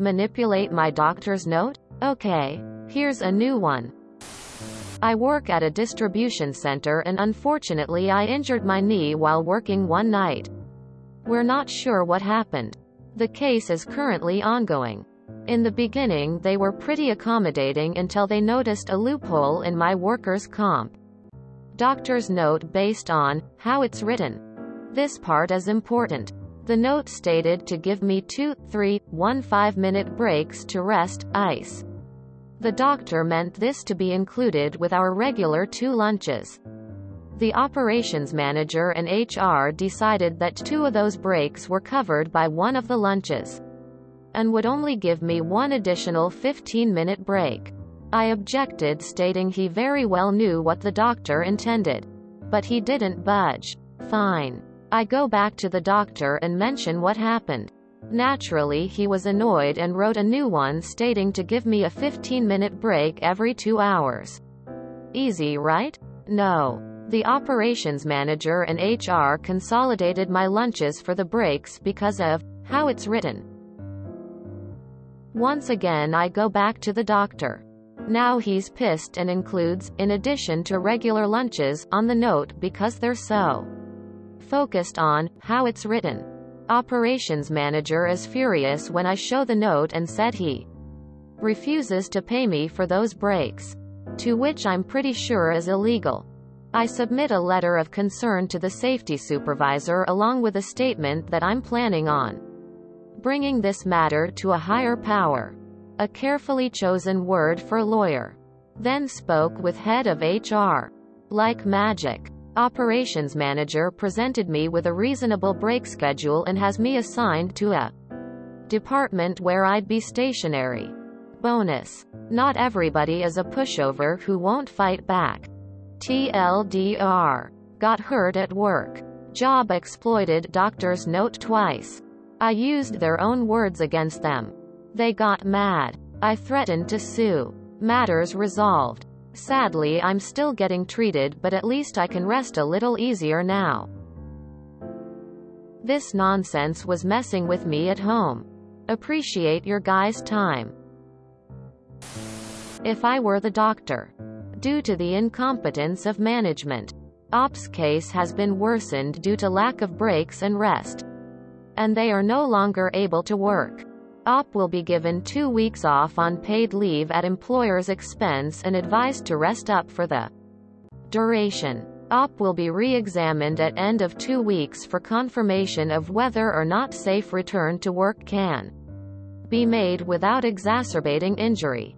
Manipulate my doctor's note? Okay. Here's a new one. I work at a distribution center and unfortunately I injured my knee while working one night. We're not sure what happened. The case is currently ongoing. In the beginning they were pretty accommodating until they noticed a loophole in my workers' comp. Doctor's note based on how it's written. This part is important. The note stated to give me 2, 3, 1 5-minute breaks to rest, ice. The doctor meant this to be included with our regular 2 lunches. The operations manager and HR decided that 2 of those breaks were covered by one of the lunches, and would only give me 1 additional 15-minute break. I objected, stating he very well knew what the doctor intended. But he didn't budge. Fine. I go back to the doctor and mention what happened. Naturally he was annoyed and wrote a new one stating to give me a 15-minute break every 2 hours. Easy, right? No. The operations manager and HR consolidated my lunches for the breaks because of how it's written. Once again I go back to the doctor. Now he's pissed and includes, in addition to regular lunches, on the note because they're so focused on how it's written. Operations manager is furious when I show the note and said he refuses to pay me for those breaks, to which I'm pretty sure is illegal. I submit a letter of concern to the safety supervisor along with a statement that I'm planning on bringing this matter to a higher power. A carefully chosen word for lawyer. Then spoke with head of HR. Like magic. Operations manager presented me with a reasonable break schedule and has me assigned to a department where I'd be stationary. Bonus. Not everybody is a pushover who won't fight back. TLDR. Got hurt at work. Job exploited doctor's note twice. I used their own words against them. They got mad. I threatened to sue. Matters resolved. Sadly I'm still getting treated, but at least I can rest a little easier now. This nonsense was messing with me at home. Appreciate your guys' time. If I were the doctor. Due to the incompetence of management. Ops case has been worsened due to lack of breaks and rest. And they are no longer able to work. Op will be given 2 weeks off on paid leave at employer's expense and advised to rest up for the duration. Op will be re-examined at end of 2 weeks for confirmation of whether or not safe return to work can be made without exacerbating injury.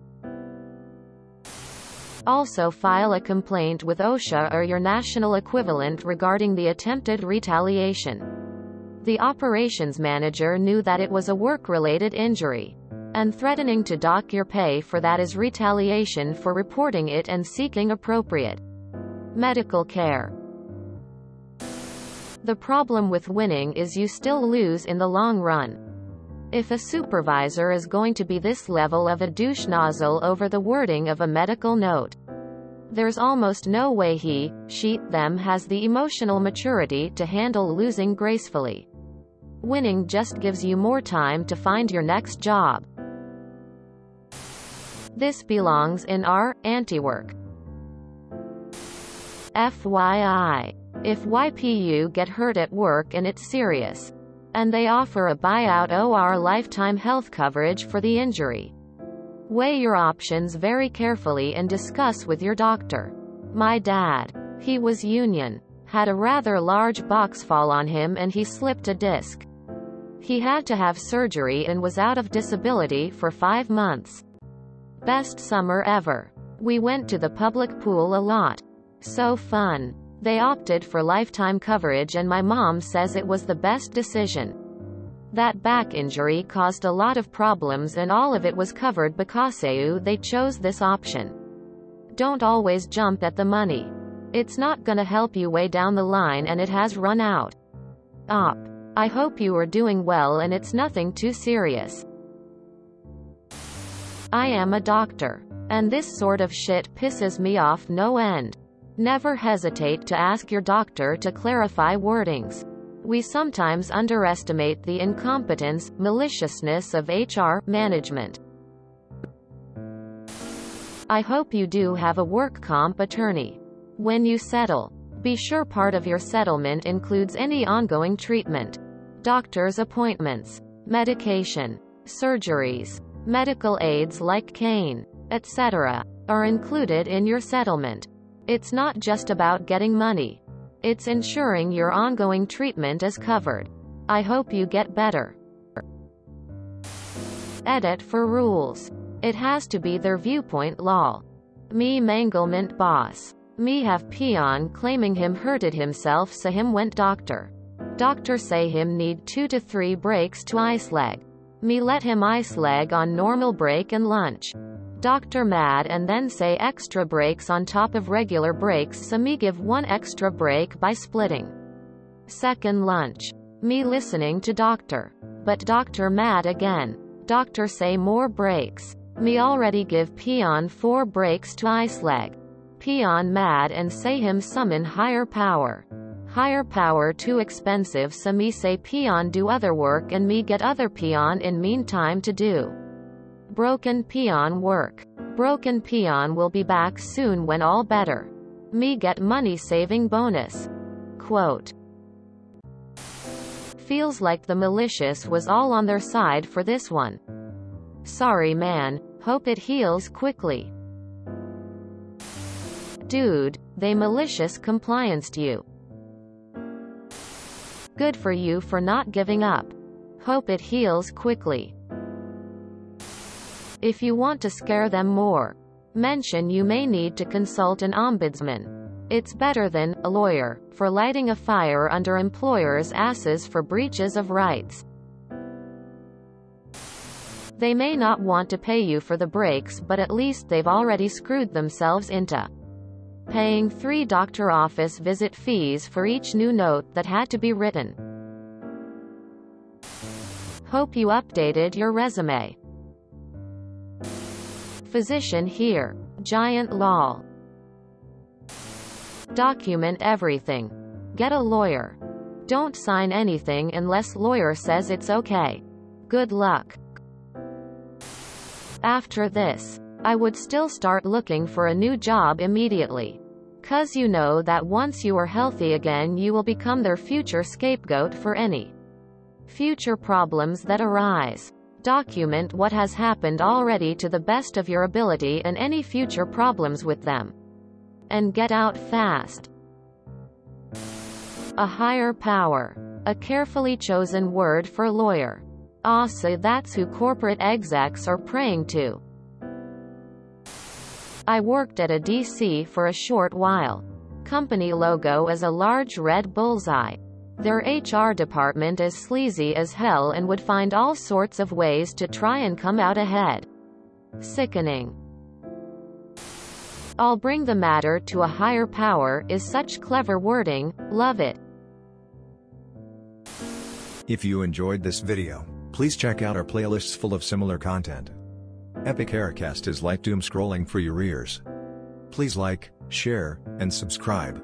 Also file a complaint with OSHA or your national equivalent regarding the attempted retaliation. The operations manager knew that it was a work-related injury, and threatening to dock your pay for that is retaliation for reporting it and seeking appropriate medical care. The problem with winning is you still lose in the long run. If a supervisor is going to be this level of a douche nozzle over the wording of a medical note, there's almost no way he, she, them has the emotional maturity to handle losing gracefully. Winning just gives you more time to find your next job. This belongs in our anti-work. FYI. If YPU get hurt at work and it's serious, and they offer a buyout or lifetime health coverage for the injury, weigh your options very carefully and discuss with your doctor. My dad. He was union. Had a rather large box fall on him and he slipped a disc. He had to have surgery and was out of disability for 5 months. Best summer ever. We went to the public pool a lot. So fun. They opted for lifetime coverage and my mom says it was the best decision. That back injury caused a lot of problems and all of it was covered because they chose this option. Don't always jump at the money. It's not gonna help you way down the line and it has run out. Op. I hope you are doing well and it's nothing too serious. I am a doctor. And this sort of shit pisses me off no end. Never hesitate to ask your doctor to clarify wordings. We sometimes underestimate the incompetence, maliciousness of HR management. I hope you do have a work comp attorney. When you settle, be sure part of your settlement includes any ongoing treatment, doctor's appointments, medication, surgeries, medical aids like cane, etc., are included in your settlement. It's not just about getting money. It's ensuring your ongoing treatment is covered. I hope you get better. Edit for rules. It has to be their viewpoint lol. Me manglement boss. Me have peon claiming him hurted himself so him went doctor. Doctor say him need 2 to 3 breaks to ice leg. Me let him ice leg on normal break and lunch. Doctor mad and then say extra breaks on top of regular breaks so me give 1 extra break by splitting second lunch. Me listening to doctor. But doctor mad again. Doctor say more breaks. Me already give peon 4 breaks to ice leg. Peon mad and say him summon higher power. Higher power too expensive so me say peon do other work and me get other peon in meantime to do. Broken peon work. Broken peon will be back soon when all better. Me get money saving bonus. Quote. Feels like the malicious was all on their side for this one. Sorry man, hope it heals quickly. Dude, they malicious complianced you. Good for you for not giving up. Hope it heals quickly. If you want to scare them more, mention you may need to consult an ombudsman. It's better than a lawyer for lighting a fire under employers' asses for breaches of rights. They may not want to pay you for the breaks, but at least they've already screwed themselves into paying 3 doctor office visit fees for each new note that had to be written. Hope you updated your resume. Physician here. Giant lol. Document everything. Get a lawyer. Don't sign anything unless lawyer says it's okay. Good luck. After this, I would still start looking for a new job immediately. 'Cause you know that once you are healthy again you will become their future scapegoat for any future problems that arise. Document what has happened already to the best of your ability and any future problems with them. And get out fast. A higher power. A carefully chosen word for lawyer. So that's who corporate execs are praying to. I worked at a DC for a short while. Company logo is a large red bullseye. Their HR department is sleazy as hell and would find all sorts of ways to try and come out ahead. Sickening. I'll bring the matter to a higher power is such clever wording, love it. If you enjoyed this video, please check out our playlists full of similar content. Epic Aircast is like doom scrolling for your ears. Please like, share, and subscribe.